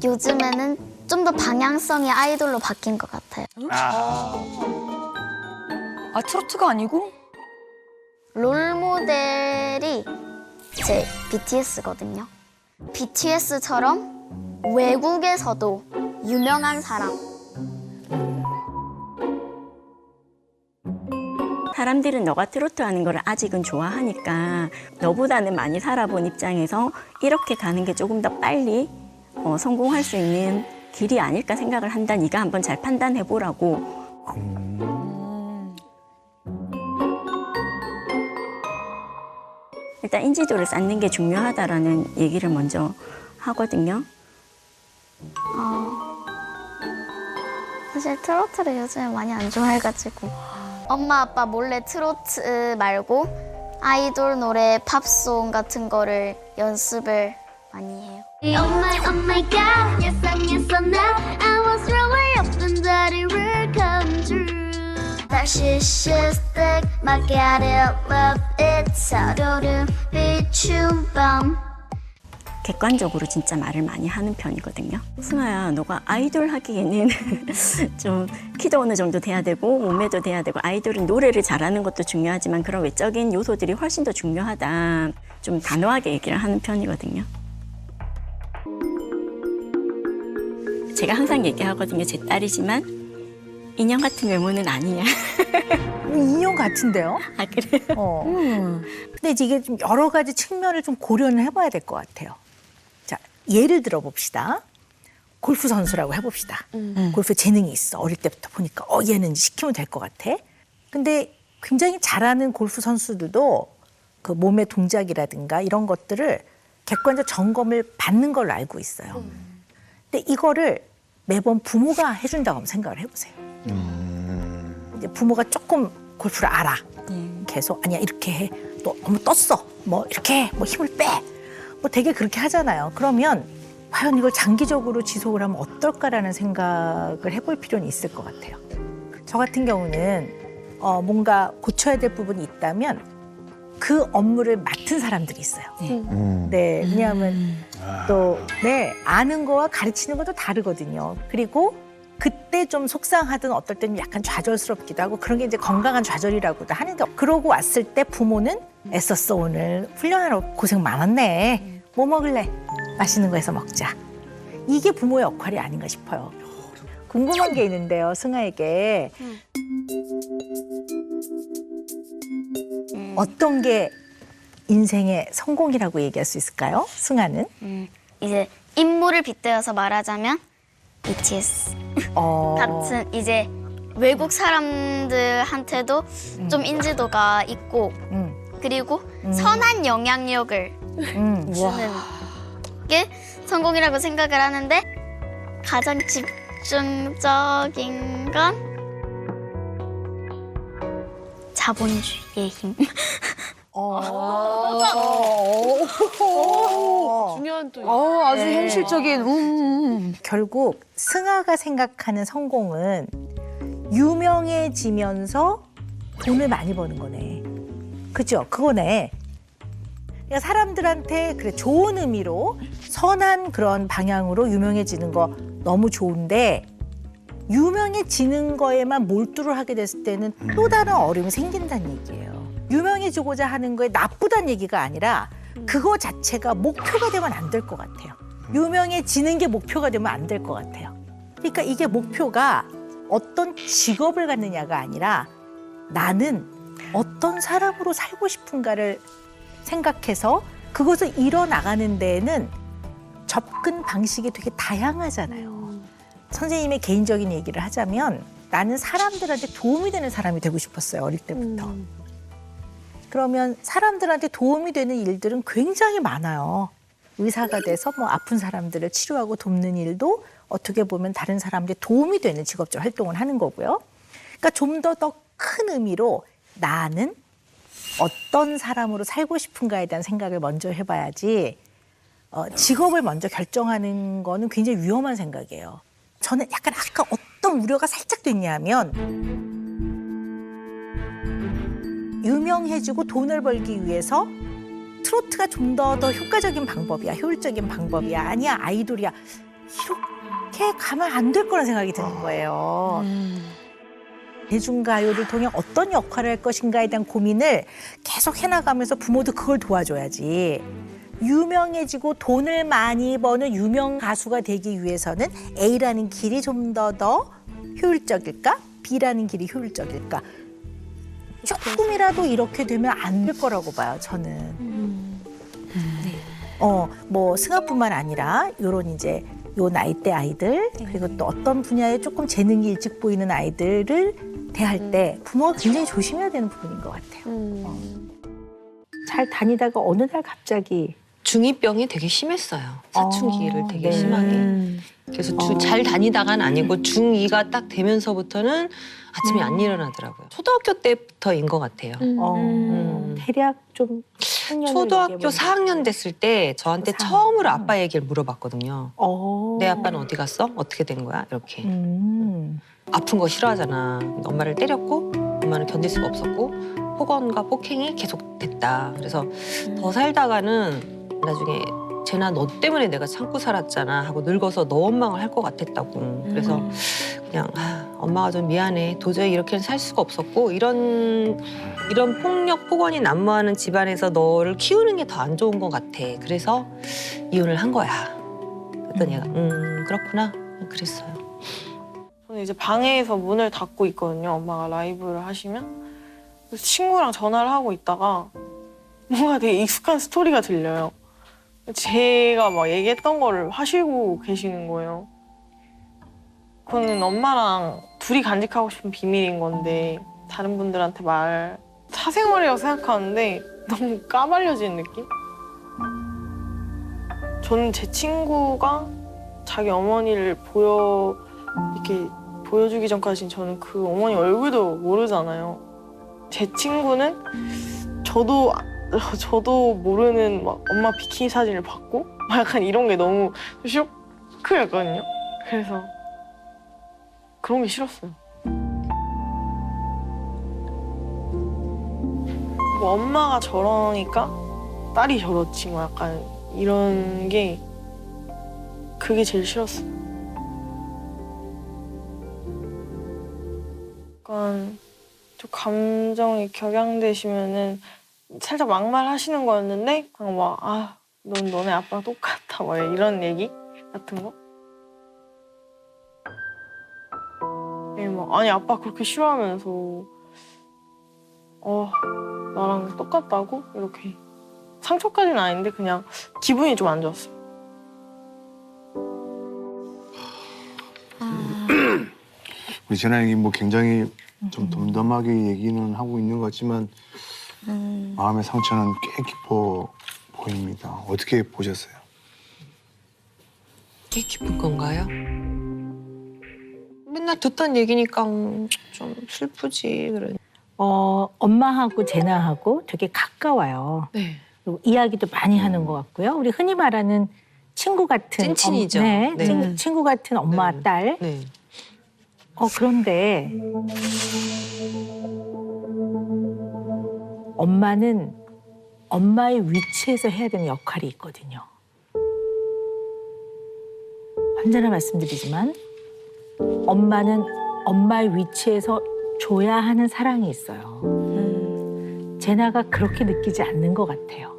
요즘에는 좀 더 방향성이 아이돌로 바뀐 것 같아요. 아, 트로트가 아니고? 롤 모델이 제 BTS거든요. BTS처럼 외국에서도 유명한 사람. 사람들은 너가 트로트 하는 걸 아직은 좋아하니까 너보다는 많이 살아본 입장에서 이렇게 가는 게 조금 더 빨리 성공할 수 있는 길이 아닐까 생각을 한다. 네가 한번 잘 판단해보라고. 일단 인지도를 쌓는 게 중요하다라는 얘기를 먼저 하거든요. 사실 트로트를 요즘에 많이 안 좋아해가지고 엄마 아빠 몰래 트로트 말고 아이돌 노래 팝송 같은 거를 연습을 많이 해요. oh my God, yes I'm now. I was wrong way up and that it will come true. 다시 시작, make it love it. 서로를 비춘 밤. 객관적으로 진짜 말을 많이 하는 편이거든요. 승아야, 너가 아이돌 하기에는 좀 키도 어느 정도 돼야 되고 몸매도 돼야 되고 아이돌은 노래를 잘하는 것도 중요하지만 그런 외적인 요소들이 훨씬 더 중요하다. 좀 단호하게 얘기를 하는 편이거든요. 제가 항상 얘기하거든요. 제 딸이지만 인형 같은 외모는 아니야. 인형 같은데요? 아, 그래요? 근데 이게 좀 여러 가지 측면을 좀 고려는 해봐야 될 것 같아요. 자, 예를 들어 봅시다. 골프 선수라고 해봅시다. 골프 재능이 있어. 어릴 때부터 보니까 얘는 시키면 될 것 같아. 근데 굉장히 잘하는 골프 선수들도 그 몸의 동작이라든가 이런 것들을 객관적 점검을 받는 걸로 알고 있어요. 근데 이거를 매번 부모가 해준다고 한번 생각을 해보세요. 이제 부모가 조금 골프를 알아. 계속 아니야 이렇게 해. 또 너무 떴어. 뭐 이렇게 해. 뭐 힘을 빼. 뭐 되게 그렇게 하잖아요. 그러면 과연 이걸 장기적으로 지속을 하면 어떨까라는 생각을 해볼 필요는 있을 것 같아요. 저 같은 경우는 뭔가 고쳐야 될 부분이 있다면 그 업무를 맡은 사람들이 있어요. 네, 왜냐하면 또 아는 거와 가르치는 것도 다르거든요. 그리고 그때 좀 속상하든 어떨 때는 약간 좌절스럽기도 하고 그런 게 이제 건강한 좌절이라고도 하는데 그러고 왔을 때 부모는 애썼어 오늘 훈련하러 고생 많았네. 뭐 먹을래? 맛있는 거 해서 먹자. 이게 부모의 역할이 아닌가 싶어요. 궁금한 게 있는데요, 승아에게. 어떤 게 인생의 성공이라고 얘기할 수 있을까요? 승아는? 이제 인물을 빗대어서 말하자면 BTS 같은 이제 외국 사람들한테도 좀 인지도가 있고 그리고 선한 영향력을 주는 게 성공이라고 생각을 하는데 가장 집중적인 건 자본주의의 힘. 중요한 또. 아주 현실적인. 결국 승아가 생각하는 성공은 유명해지면서 돈을 많이 버는 거네. 그죠? 그거네. 그러니까 사람들한테 그래 좋은 의미로 선한 그런 방향으로 유명해지는 거 너무 좋은데 유명해지는 거에만 몰두를 하게 됐을 때는 또 다른 어려움이 생긴다는 얘기예요. 유명해지고자 하는 거에 나쁘다는 얘기가 아니라 그거 자체가 목표가 되면 안 될 것 같아요. 유명해지는 게 목표가 되면 안 될 것 같아요. 그러니까 이게 목표가 어떤 직업을 갖느냐가 아니라 나는 어떤 사람으로 살고 싶은가를 생각해서 그것을 이뤄나가는 데에는 접근 방식이 되게 다양하잖아요. 선생님의 개인적인 얘기를 하자면 나는 사람들한테 도움이 되는 사람이 되고 싶었어요. 어릴 때부터. 그러면 사람들한테 도움이 되는 일들은 굉장히 많아요. 의사가 돼서 뭐 아픈 사람들을 치료하고 돕는 일도 어떻게 보면 다른 사람들에 도움이 되는 직업적 활동을 하는 거고요. 그러니까 좀 더 큰 의미로 나는 어떤 사람으로 살고 싶은가에 대한 생각을 먼저 해봐야지 직업을 먼저 결정하는 거는 굉장히 위험한 생각이에요. 저는 약간 아까 어떤 우려가 살짝 됐냐면 유명해지고 돈을 벌기 위해서 트로트가 좀 더 효과적인 방법이야, 효율적인 방법이야, 아니야 아이돌이야. 이렇게 가면 안 될 거란 생각이 드는 거예요. 대중가요를 통해 어떤 역할을 할 것인가에 대한 고민을 계속 해나가면서 부모도 그걸 도와줘야지. 유명해지고 돈을 많이 버는 유명 가수가 되기 위해서는 A라는 길이 좀 더 효율적일까? B라는 길이 효율적일까? 조금이라도 이렇게 되면 안 될 거라고 봐요, 저는. 뭐 승아뿐만 아니라 요런 이제 요 나이대 아이들 그리고 또 어떤 분야에 조금 재능이 일찍 보이는 아이들을 대할 때 부모가 굉장히 조심해야 되는 부분인 것 같아요. 잘 다니다가 어느 날 갑자기 중2병이 되게 심했어요. 사춘기를 되게 심하게. 그래서 잘 다니다가는 아니고 중2가 딱 되면서부터는 아침에 안 일어나더라고요. 초등학교 때부터인 것 같아요. 대략 좀 학년을 초등학교 얘기해보면 4학년 됐을 때 저한테 처음으로 아빠 얘기를 물어봤거든요. 내 아빠는 어디 갔어? 어떻게 된 거야? 이렇게. 아픈 거 싫어하잖아. 엄마를 때렸고 엄마는 견딜 수가 없었고 폭언과 폭행이 계속 됐다. 그래서 더 살다가는 나중에 쟤나 너 때문에 내가 참고 살았잖아 하고 늙어서 너 원망을 할 것 같았다고. 그래서 그냥 엄마가 좀 미안해. 도저히 이렇게는 살 수가 없었고 이런 폭력, 폭언이 난무하는 집안에서 너를 키우는 게 더 안 좋은 것 같아. 그래서 이혼을 한 거야. 그랬더니 얘가 그렇구나. 그랬어요. 저는 이제 방에서 문을 닫고 있거든요. 엄마가 라이브를 하시면. 그래서 친구랑 전화를 하고 있다가 뭔가 되게 익숙한 스토리가 들려요. 제가 막 얘기했던 거를 하시고 계시는 거예요. 그거는 엄마랑 둘이 간직하고 싶은 비밀인 건데 다른 분들한테 사생활이라고 생각하는데 너무 까발려지는 느낌? 저는 제 친구가 자기 어머니를 이렇게 보여주기 전까지는 저는 그 어머니 얼굴도 모르잖아요. 제 친구는 저도 모르는 막 엄마 비키니 사진을 받고 막 약간 이런 게 너무 쇼크였거든요. 그래서 그런 게 싫었어요. 뭐 엄마가 저러니까 딸이 저렇지 뭐 약간 이런 게 그게 제일 싫었어요. 약간 좀 감정이 격양되시면은 살짝 막말하시는 거였는데 그냥 막 넌 너네 아빠랑 똑같아 막 이런 얘기 같은 거. 막 아니 아빠 그렇게 싫어하면서 나랑 똑같다고 이렇게 상처까지는 아닌데 그냥 기분이 좀 안 좋았어요. 우리 재나이 뭐 굉장히 좀 덤덤하게 얘기는 하고 있는 것 같지만 마음의 상처는 꽤 깊어 보입니다. 어떻게 보셨어요? 꽤 깊은 건가요? 맨날 듣던 얘기니까 좀 슬프지. 그래. 엄마하고 제나하고 되게 가까워요. 네. 그리고 이야기도 많이 하는 것 같고요. 우리 흔히 말하는 친구 같은 찐친이죠. 네. 친구 같은 엄마 네. 딸. 네. 그런데 엄마는 엄마의 위치에서 해야 되는 역할이 있거든요. 언제나 말씀드리지만 엄마는 엄마의 위치에서 줘야 하는 사랑이 있어요. 제나가 그렇게 느끼지 않는 것 같아요.